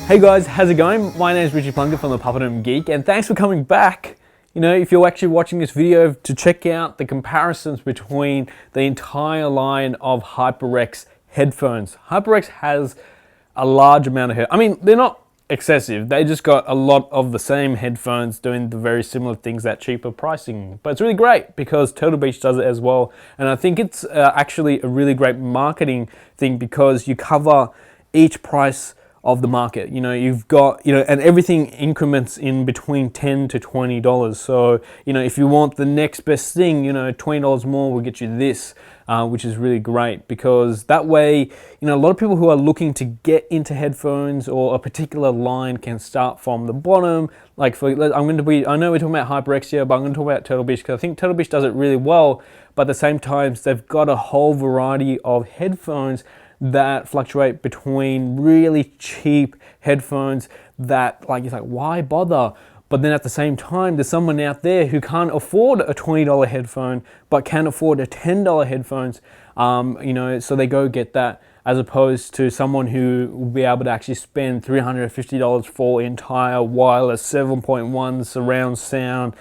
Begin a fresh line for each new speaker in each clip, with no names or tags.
Hey guys, how's it going? My name is Ritchie Plunkett from the Puppet Home Geek, and thanks for coming back. You know, if you're actually watching this video to check out the comparisons between the entire line of HyperX headphones. HyperX has a large amount of I mean, they're not excessive. They just got a lot of the same headphones doing the very similar things at cheaper pricing. But it's really great because Turtle Beach does it as well. And I think it's actually a really great marketing thing because you cover each price of the market. You know, you've got, and everything increments in between $10 to $20. So, if you want the next best thing, $20 more will get you this, which is really great because that way, a lot of people who are looking to get into headphones or a particular line can start from the bottom. Like I know we're talking about HyperX here, but I'm going to talk about Turtle Beach because I think Turtle Beach does it really well, but at the same time, they've got a whole variety of headphones that fluctuate between really cheap headphones that it's like, why bother? But then at the same time, there's someone out there who can't afford a $20 headphone, but can afford a $10 headphones, so they go get that, as opposed to someone who will be able to actually spend $350 for entire wireless 7.1 surround sound,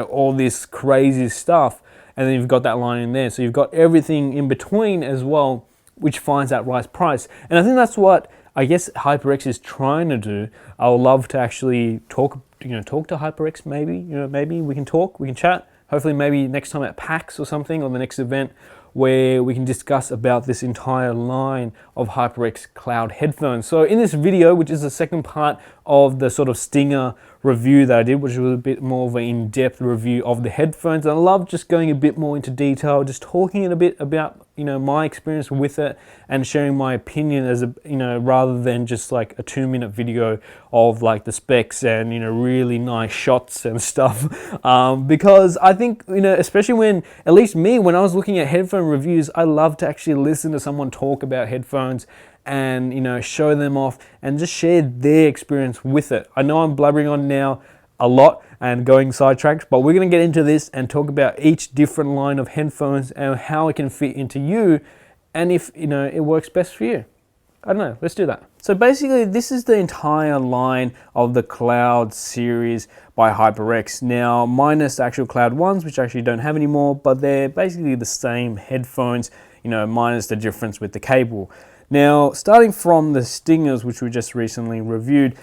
all this crazy stuff. And then you've got that line in there. So you've got everything in between as well, which finds that right price. And I think that's what I guess HyperX is trying to do. I would love to actually talk to HyperX maybe. Maybe we can talk, we can chat. Hopefully maybe next time at PAX or something, or the next event where we can discuss about this entire line of HyperX cloud headphones. So in this video, which is the second part of the sort of Stinger review that I did, which was a bit more of an in-depth review of the headphones. And I love just going a bit more into detail, just talking a bit about my experience with it and sharing my opinion as a rather than just like a 2-minute video of like the specs and really nice shots and stuff. Because I think especially when, at least me, when I was looking at headphone reviews, I love to actually listen to someone talk about headphones and show them off and just share their experience with it. I know I'm blabbering on now a lot and going sidetracked, but we're going to get into this and talk about each different line of headphones and how it can fit into you and if it works best for you. I don't know, let's do that. So basically this is the entire line of the Cloud series by HyperX. Now minus the actual Cloud ones, which I actually don't have anymore, but they're basically the same headphones, minus the difference with the cable. Now starting from the Stingers, which we just recently reviewed,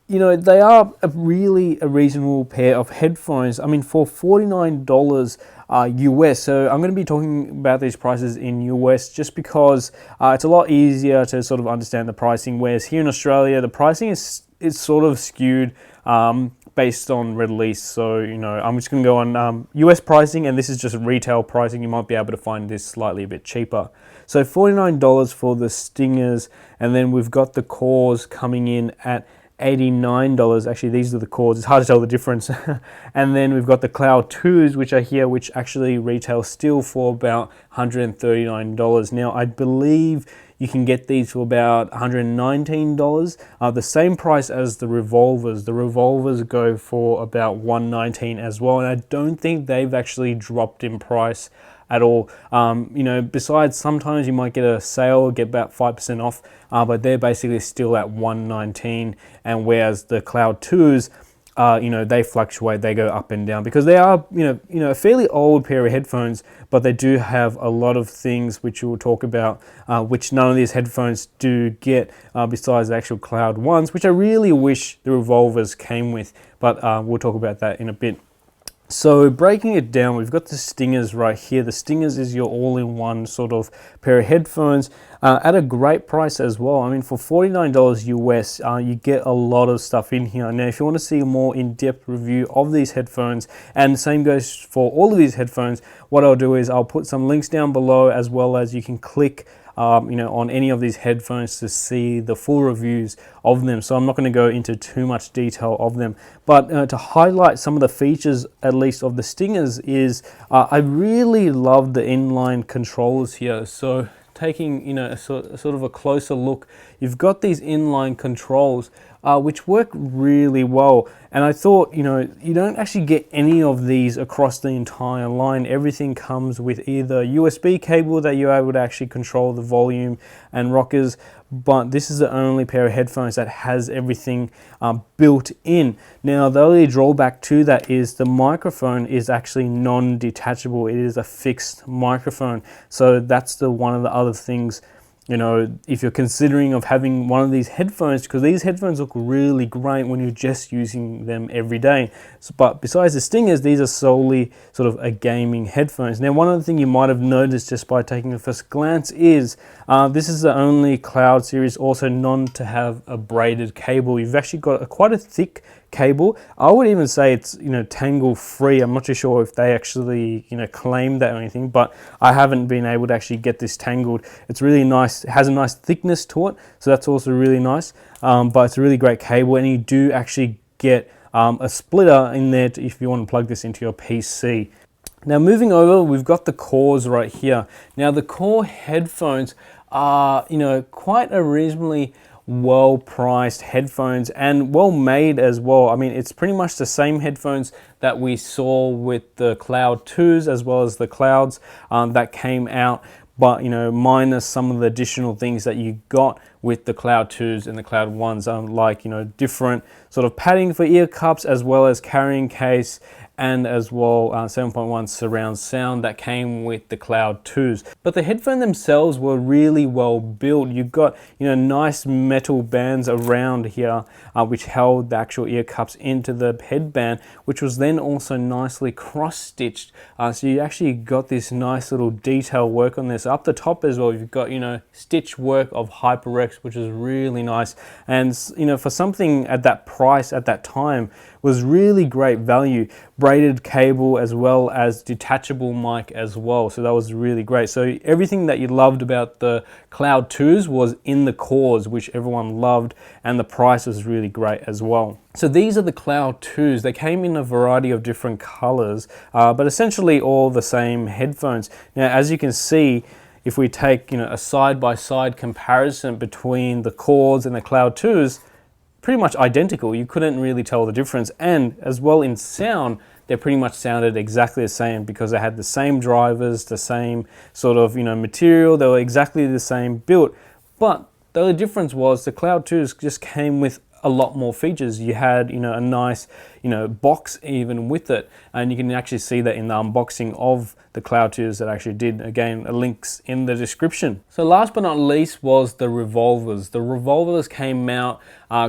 they are a reasonable pair of headphones. I mean, for $49 US, so I'm going to be talking about these prices in US just because it's a lot easier to sort of understand the pricing, whereas here in Australia, the pricing is sort of skewed based on release. So, I'm just going to go on US pricing, and this is just retail pricing. You might be able to find this slightly a bit cheaper. So $49 for the Stingers, and then we've got the Cores coming in at $89. Actually, these are the Cores. It's hard to tell the difference. And then we've got the Cloud 2s, which are here, which actually retail still for about $139. Now, I believe you can get these for about $119, the same price as the Revolvers. The Revolvers go for about $119 as well, and I don't think they've actually dropped in price at all. Besides sometimes you might get a sale, get about 5% off, but they're basically still at $119, and whereas the Cloud 2s, they fluctuate, they go up and down because they are, a fairly old pair of headphones, but they do have a lot of things which we'll talk about, which none of these headphones do get besides the actual Cloud ones, which I really wish the Revolvers came with, but we'll talk about that in a bit. So breaking it down, we've got the Stingers right here. The Stingers is your all-in-one sort of pair of headphones at a great price as well. I mean, for $49 US, you get a lot of stuff in here. Now, if you want to see a more in-depth review of these headphones, and the same goes for all of these headphones, what I'll do is I'll put some links down below, as well as you can click on any of these headphones to see the full reviews of them. So I'm not going to go into too much detail of them, but to highlight some of the features, at least of the Stingers, is I really love the inline controls here. So taking a sort of a closer look, you've got these inline controls which work really well. And I thought, you know, you don't actually get any of these across the entire line. Everything comes with either USB cable that you're able to actually control the volume and rockers, but this is the only pair of headphones that has everything built in. Now, the only drawback to that is the microphone is actually non-detachable. It is a fixed microphone. So that's one of the other things, you know, if you're considering of having one of these headphones, because these headphones look really great when you're just using them every day. So, but besides the stingers, these are solely sort of a gaming headphones. Now, one other thing you might have noticed just by taking a first glance is this is the only Cloud series also to have a braided cable. You've actually got quite a thick cable. I would even say it's, you know, tangle free. I'm not too sure if they actually, you know, claim that or anything, but I haven't been able to actually get this tangled. It's really nice. It has a nice thickness to it, so that's also really nice. But it's a really great cable, and you do actually get a splitter in there if you want to plug this into your PC. Now, moving over, we've got the cores right here. Now, the core headphones are, you know, quite a reasonably well-priced headphones and well-made as well. I mean, it's pretty much the same headphones that we saw with the Cloud 2s as well as the Clouds that came out, but, you know, minus some of the additional things that you got with the Cloud 2s and the Cloud 1s, like, you know, different sort of padding for ear cups as well as carrying case, and as well 7.1 surround sound that came with the Cloud 2s. But the headphones themselves were really well built. You've got, you know, nice metal bands around here which held the actual ear cups into the headband, which was then also nicely cross-stitched. So you actually got this nice little detail work on this. Up the top as well, you've got, you know, stitch work of HyperX, which is really nice. And, you know, for something at that price at that time was really great value. Braided cable as well as detachable mic as well, so that was really great. So everything that you loved about the Cloud 2s was in the cores, which everyone loved, and the price was really great as well. So these are the Cloud 2s. They came in a variety of different colors, but essentially all the same headphones. Now, as you can see, if we take, you know, a side-by-side comparison between the cores and the Cloud 2s, pretty much identical. You couldn't really tell the difference, and as well in sound, they pretty much sounded exactly the same because they had the same drivers, the same sort of, you know, material. They were exactly the same built, but the only difference was the Cloud 2s just came with a lot more features. You had, you know, a nice, you know, box even with it, and you can actually see that in the unboxing of the Cloud 2s that I actually did. Again, links in the description. So last but not least was the Revolvers. The Revolvers came out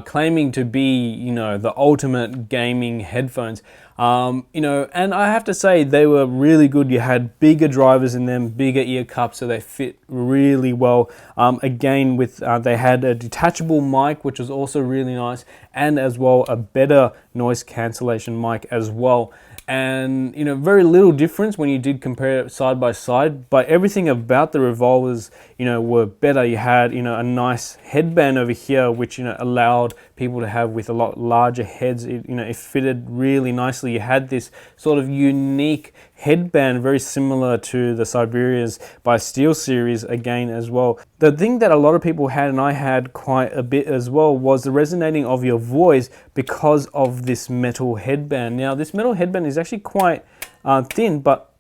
claiming to be, you know, the ultimate gaming headphones. You know, and I have to say they were really good. You had bigger drivers in them, bigger ear cups, so they fit really well. Again, with they had a detachable mic, which was also really nice, and as well a better noise cancellation mic as well. And, you know, very little difference when you did compare it side by side, but everything about the Revolvers, you know, were better. You had, you know, a nice headband over here, which, you know, allowed people to have with a lot larger heads. It, you know, it fitted really nicely. You had this sort of unique headband, very similar to the Siberia's by Steel series again as well. The thing that a lot of people had, and I had quite a bit as well, was the resonating of your voice because of this metal headband. Now, this metal headband is actually quite thin, but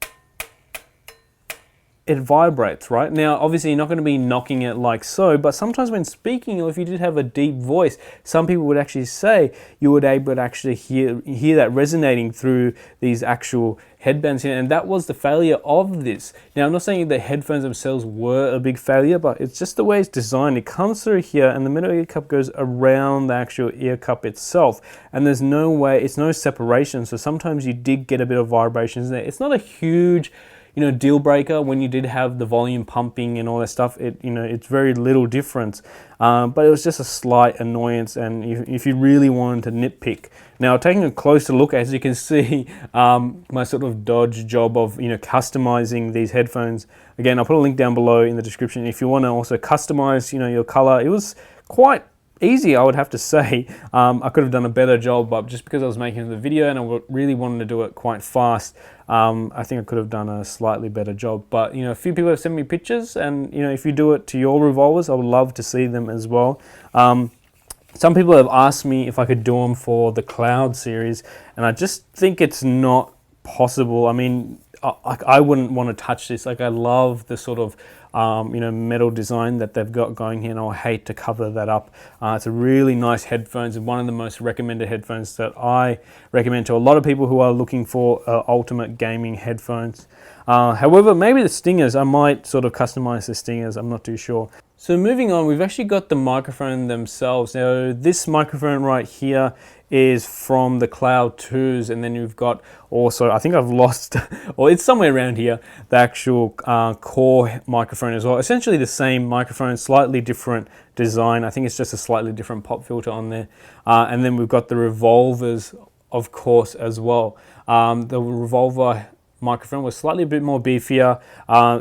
it vibrates, right? Now, obviously you're not going to be knocking it like so, but sometimes when speaking, or if you did have a deep voice, some people would actually say you would able to actually hear that resonating through these actual headbands here, and that was the failure of this. Now, I'm not saying the headphones themselves were a big failure, but it's just the way it's designed. It comes through here, and the middle ear cup goes around the actual ear cup itself, and there's no way, it's no separation, so sometimes you did get a bit of vibrations there. It's not a huge, you know, deal breaker when you did have the volume pumping and all that stuff. It, you know, it's very little difference, but it was just a slight annoyance. And if you really wanted to nitpick, now taking a closer look, as you can see, my sort of dodge job of, you know, customizing these headphones. Again, I'll put a link down below in the description if you want to also customize, you know, your color. It was quite easy, I would have to say. I could have done a better job, but just because I was making the video and I really wanted to do it quite fast, I think I could have done a slightly better job. But, you know, a few people have sent me pictures, and, you know, if you do it to your Revolvers, I would love to see them as well. Some people have asked me if I could do them for the Cloud series, and I just think it's not possible. I mean, I wouldn't want to touch this. Like, I love the sort of metal design that they've got going here, and I hate to cover that up. It's a really nice headphones, and one of the most recommended headphones that I recommend to a lot of people who are looking for ultimate gaming headphones. However, maybe the Stingers, I might sort of customize the Stingers, I'm not too sure. So moving on, we've actually got the microphone themselves. Now, this microphone right here is from the Cloud 2s, and then you've got also, I think I've lost, or it's somewhere around here, the actual core microphone as well. Essentially the same microphone, slightly different design. I think it's just a slightly different pop filter on there. And then we've got the Revolvers, of course, as well. The Revolver microphone was slightly a bit more beefier.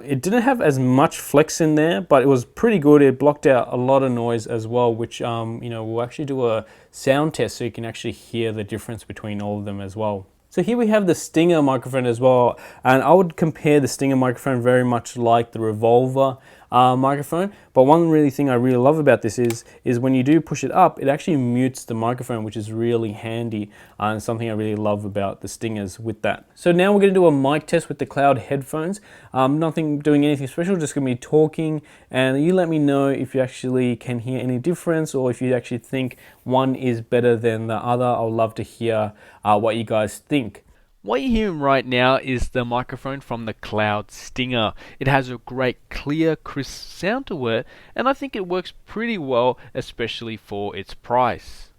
It didn't have as much flex in there, but it was pretty good. It blocked out a lot of noise as well, which we'll actually do a sound test so you can actually hear the difference between all of them as well. So here we have the Stinger microphone as well, and I would compare the Stinger microphone very much like the Revolver microphone. But one really thing I really love about this is when you do push it up, it actually mutes the microphone, which is really handy, and something I really love about the Stingers with that. So now we're going to do a mic test with the Cloud headphones. Nothing doing anything special, just going to be talking, and you let me know if you actually can hear any difference, or if you actually think one is better than the other. I'd love to hear what you guys think.
What you're hearing right now is the microphone from the Cloud Stinger. It has a great clear, crisp sound to it, and I think it works pretty well, especially for its price.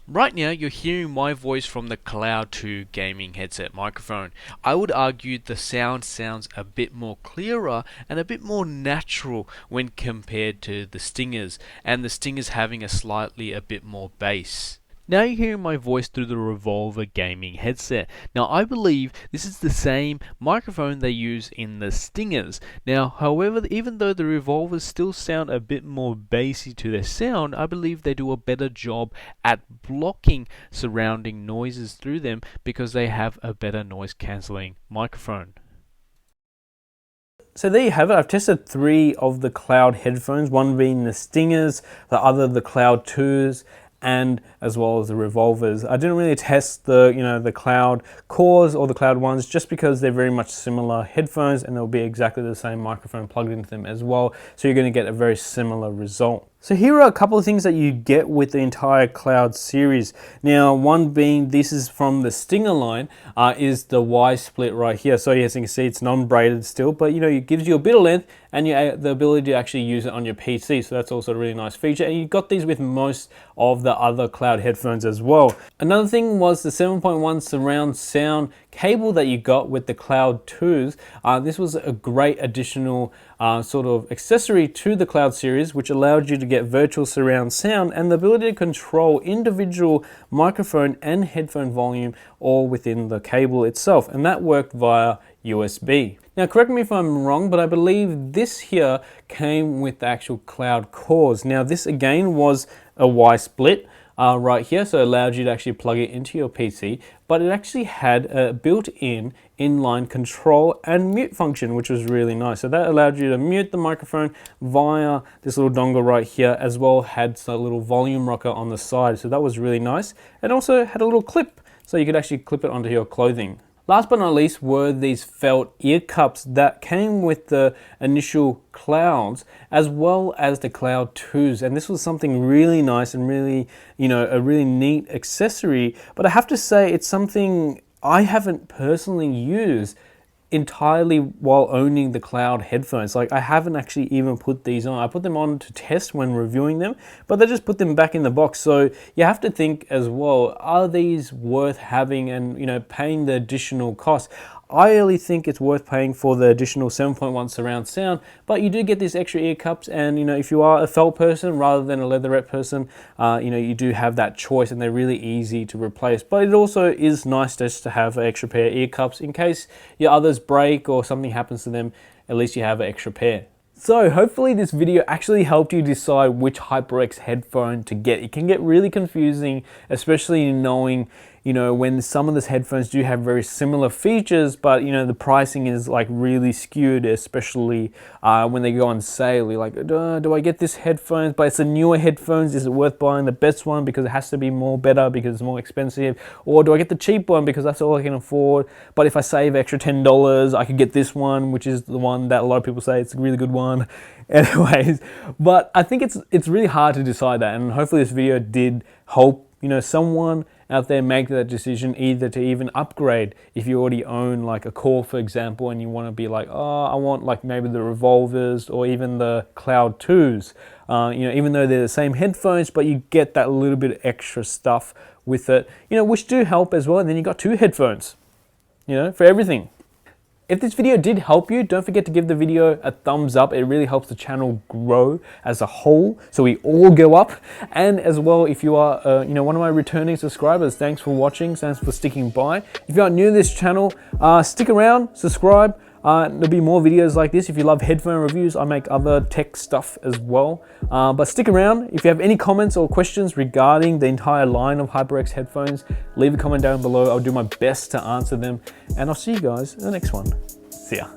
Right now you're hearing my voice from the Cloud 2 gaming headset microphone. I would argue the sound sounds a bit more clearer and a bit more natural when compared to the Stingers, and the Stingers having a bit more bass. Now you're hearing my voice through the Revolver gaming headset. Now I believe this is the same microphone they use in the Stingers. Now, however, even though the Revolvers still sound a bit more bassy to their sound, I believe they do a better job at blocking surrounding noises through them because they have a better noise cancelling microphone.
So there you have it. I've tested 3 of the Cloud headphones, one being the Stingers, the other the Cloud 2s, and as well as the Revolvers. I didn't really test the Cloud cores or the Cloud ones, just because they're very much similar headphones and they'll be exactly the same microphone plugged into them as well. So you're going to get a very similar result. So here are a couple of things that you get with the entire Cloud series. Now, one being, this is from the Stinger line, is the Y split right here. So as you can see, it's non-braided still, but it gives you a bit of length and the ability to actually use it on your PC. So that's also a really nice feature. And you got these with most of the other Cloud headphones as well. Another thing was the 7.1 surround sound cable that you got with the Cloud 2s. This was a great additional sort of accessory to the Cloud series, which allowed you to get virtual surround sound and the ability to control individual microphone and headphone volume all within the cable itself, and that worked via USB. Now, correct me if I'm wrong, but I believe this here came with the actual Cloud cores. Now, this again was a Y split right here, so it allowed you to actually plug it into your PC, but it actually had a built-in inline control and mute function, which was really nice. So that allowed you to mute the microphone via this little dongle right here, as well had a little volume rocker on the side, so that was really nice. And also had a little clip, so you could actually clip it onto your clothing. Last but not least were these felt ear cups that came with the initial Clouds as well as the Cloud 2s, and this was something really nice and really, a really neat accessory. But I have to say, it's something I haven't personally used entirely while owning the Cloud headphones. Like, I haven't actually even put these on. I put them on to test when reviewing them, but they just put them back in the box. So you have to think as well, are these worth having and paying the additional cost? I really think it's worth paying for the additional 7.1 surround sound, but you do get these extra ear cups, and if you are a felt person rather than a leatherette person, you do have that choice, and they're really easy to replace. But it also is nice just to have an extra pair of ear cups in case your others break or something happens to them. At least you have an extra pair. So hopefully this video actually helped you decide which HyperX headphone to get. It can get really confusing, especially knowing you know, when some of these headphones do have very similar features, but you know, the pricing is like really skewed, especially when they go on sale. You're like, do I get this headphones, but it's a newer headphones, is it worth buying the best one because it has to be more better because it's more expensive, or do I get the cheap one because that's all I can afford, but if I save extra $10 I could get this one, which is the one that a lot of people say it's a really good one. Anyways, but I think it's really hard to decide that, and hopefully this video did help, you know, someone out there make that decision, either to even upgrade if you already own like a Core, for example, and you want to be like, oh, I want like maybe the Revolvers or even the Cloud 2s, you know, even though they're the same headphones, but you get that little bit of extra stuff with it, you know, which do help as well. And then you got 2 headphones, you know, for everything. If this video did help you, don't forget to give the video a thumbs up. It really helps the channel grow as a whole, so we all go up. And as well, if you are you know, one of my returning subscribers, thanks for watching, thanks for sticking by. If you are new to this channel, stick around, subscribe. There'll be more videos like this. If you love headphone reviews, I make other tech stuff as well. But stick around. If you have any comments or questions regarding the entire line of HyperX headphones, leave a comment down below. I'll do my best to answer them. And I'll see you guys in the next one. See ya.